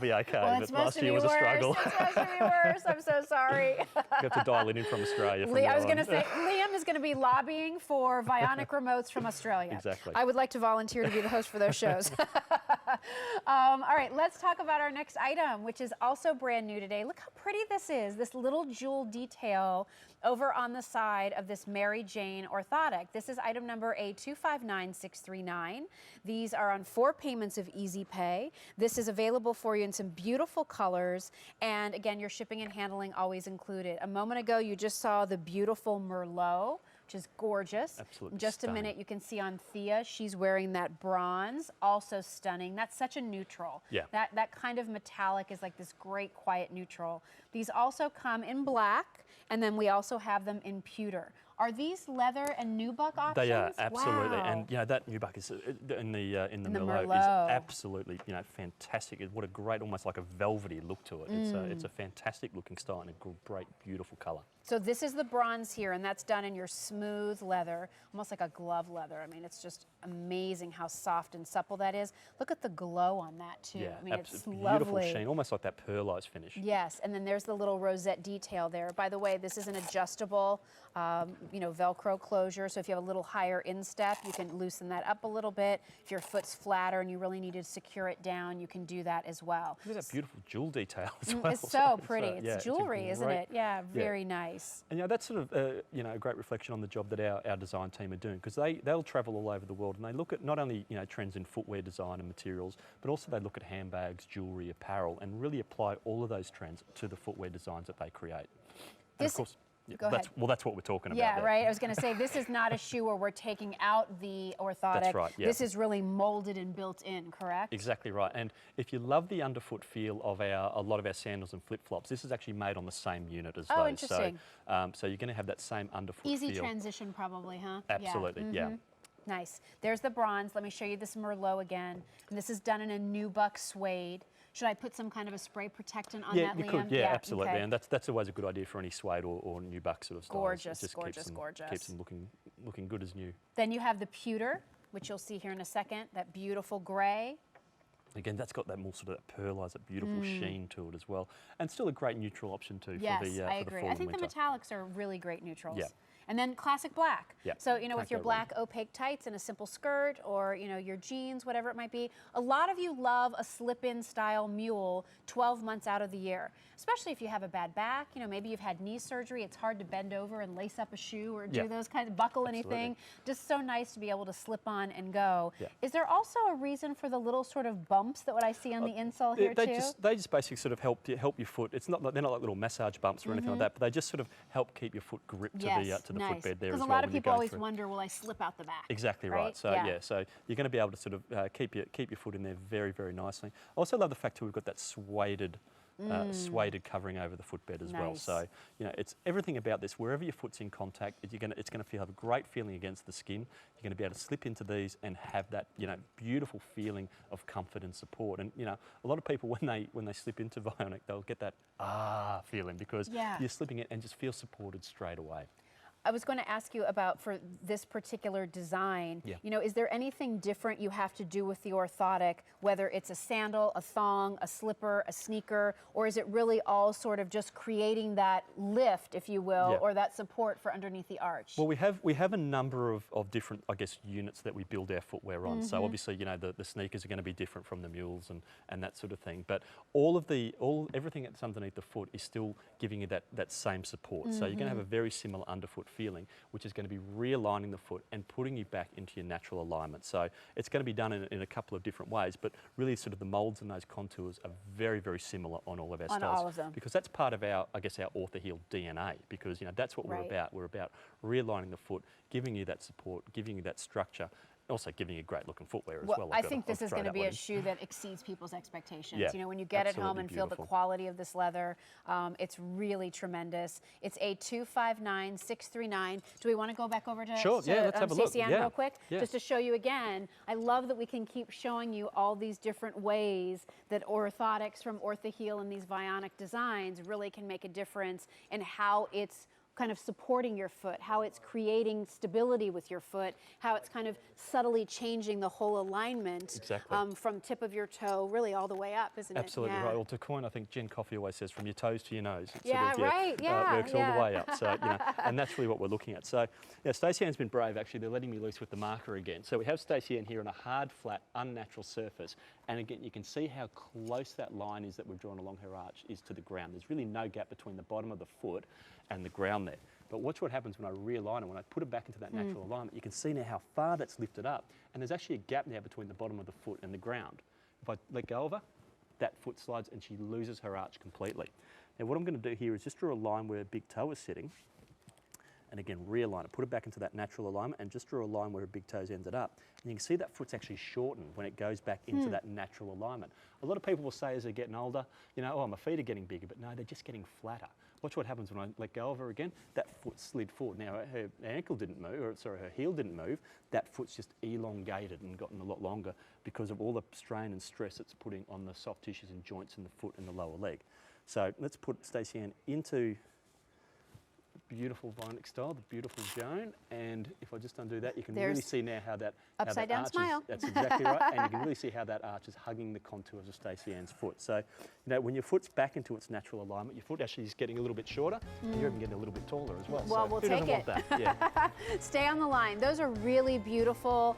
Be okay, well, but last year was a struggle. It's supposed to be worse. I'm so sorry. You have to dial it in from Australia. I was going to say, Liam is going to be lobbying for Vionic remotes from Australia. Exactly. I would like to volunteer to be the host for those shows. All right, let's talk about our next item, which is also brand new today. Look how pretty this is, this little jewel detail over on the side of this Mary Jane orthotic. This is item number A259639. These are on 4 payments of Easy Pay. This is available for you in some beautiful colors, and again, your shipping and handling always included. A moment ago, you just saw the beautiful Merlot, which is gorgeous. Absolutely In just stunning. a minute, you can see on Thea, she's wearing that bronze, also stunning. That's such a neutral. Yeah. That kind of metallic is like this great quiet neutral. These also come in black, and then we also have them in pewter. Are these leather and nubuck options? They are, absolutely. Wow. And that nubuck is in the Merlot is Merlot. absolutely, fantastic. What a great, almost like a velvety look to it. It's a fantastic looking style and a great, beautiful colour. So this is the bronze here, and that's done in your smooth leather, almost like a glove leather. I mean, it's just amazing how soft and supple that is. Look at the glow on that too. Yeah, I mean, it's beautiful lovely. sheen, almost like that pearlized finish. Yes, and then there's the little rosette detail there. By the way, this is an adjustable, Velcro closure. So if you have a little higher instep, you can loosen that up a little bit. If your foot's flatter and you really need to secure it down, you can do a as well. Look at that beautiful jewel detail as well. It's so pretty. It's jewelry, great, isn't it? Yeah, very nice. And that's sort of a great reflection on the job that our design team are doing, because they'll travel all over the world and they look at not only trends in footwear design and materials, but also they look at handbags, jewelry, apparel, and really apply all of those trends to the footwear designs that they create. And of course, Go ahead. That's what we're talking about. Yeah, right. I was going to say, this is not a shoe where we're taking out the orthotic. That's right, yeah. This is really molded and built in, correct? Exactly right. And if you love the underfoot feel of a lot of our sandals and flip-flops, this is actually made on the same unit as those. Oh, interesting. So you're going to have that same underfoot feel. Easy transition probably, huh? Absolutely, yeah. Nice. There's the bronze. Let me show you this Merlot again. And this is done in a nubuck suede. Should I put some kind of a spray protectant on that, Liam? Yeah, you could. Yeah, absolutely. Okay. And that's always a good idea for any suede or nubuck sort of styles. Gorgeous, It just gorgeous. keeps them looking good as new. Then you have the pewter, which you'll see here in a second, that beautiful gray. Again, that's got that more sort of pearlized, that beautiful sheen to it as well. And still a great neutral option too Yes, for the I for the agree. fall I think and the winter. metallics are really great neutrals. Yeah. And then classic black. Yeah, So, with can't your go black opaque tights and a simple skirt, or, your jeans, whatever it might be. A lot of you love a slip-in style mule 12 months out of the year, especially if you have a bad back. Maybe you've had knee surgery. It's hard to bend over and lace up a shoe or do those kinds of buckle anything. Just so nice to be able to slip on and go. Yeah. Is there also a reason for the little sort of bumps that what I see on the insole here too? They just basically sort of help your foot. It's not they're not like little massage bumps or anything like that, but they just sort of help keep your foot gripped to the footbed there as well. Because a lot of people always wonder, will I slip out the back? Exactly right. So so you're going to be able to sort of keep your foot in there very, very nicely. I also love the fact too we've got that suede covering over the footbed as well. So it's everything about this. Wherever your foot's in contact, it's going to have a great feeling against the skin. You're going to be able to slip into these and have that beautiful feeling of comfort and support. And a lot of people when they slip into Vionic, they'll get that feeling because you're slipping it and just feel supported straight away. I was going to ask you about, for this particular design, is there anything different you have to do with the orthotic, whether it's a sandal, a thong, a slipper, a sneaker, or is it really all sort of just creating that lift, if you will, or that support for underneath the arch? Well, we have a number of different, I guess, units that we build our footwear on. So obviously, the sneakers are going to be different from the mules and that sort of thing. But everything that's underneath the foot is still giving you that same support. So you're going to have a very similar underfoot feeling, which is going to be realigning the foot and putting you back into your natural alignment. So it's going to be done in a couple of different ways, but really sort of the molds and those contours are very, very similar on all of our styles. On all of them. Because that's part of our Orthaheel DNA, because that's what we're about. We're about realigning the foot, giving you that support, giving you that structure, also giving you great looking footwear as well. I think this is going to be a shoe that exceeds people's expectations. Yeah, when you get it home and feel the beautiful. quality of this leather, it's really tremendous. It's A259639. Do we want to go back over to let's have a look. Stacey Ann real quick? Yeah. Just to show you again, I love that we can keep showing you all these different ways that orthotics from Orthaheel and these Vionic designs really can make a difference in how it's kind of supporting your foot, how it's creating stability with your foot, how it's kind of subtly changing the whole alignment. Exactly. From tip of your toe really all the way up, isn't it? Absolutely Yeah. right. Well, to coin, I think Jen Coffey always says, from your toes to your nose. It Yeah, sort of, right, yeah, works all the way up. So, and that's really what we're looking at. So, Stacey Ann's been brave, actually. They're letting me loose with the marker again. So we have Stacey Ann here on a hard, flat, unnatural surface. And again, you can see how close that line is that we've drawn along her arch is to the ground. There's really no gap between the bottom of the foot and the ground there. But watch what happens when I realign it, when I put it back into that natural alignment. You can see now how far that's lifted up. And there's actually a gap now between the bottom of the foot and the ground. If I let go of her, that foot slides and she loses her arch completely. Now what I'm going to do here is just draw a line where her big toe is sitting. And again, realign it, put it back into that natural alignment and just draw a line where her big toes ended up. And you can see that foot's actually shortened when it goes back into that natural alignment. A lot of people will say as they're getting older, oh, my feet are getting bigger, but no, they're just getting flatter. Watch what happens when I let go of her again. That foot slid forward. Now her ankle didn't move, or sorry, her heel didn't move. That foot's just elongated and gotten a lot longer because of all the strain and stress it's putting on the soft tissues and joints in the foot and the lower leg. So let's put Stacey Ann into beautiful Vionic style, the beautiful Joan, and if I just undo that, you can really see now how that upside down arch smile. That's exactly right, and you can really see how that arch is hugging the contours of Stacey Ann's foot. So, when your foot's back into its natural alignment, your foot actually is getting a little bit shorter, and you're even getting a little bit taller as well. Well, so we'll who take doesn't it. want that? Yeah. Stay on the line. Those are really beautiful,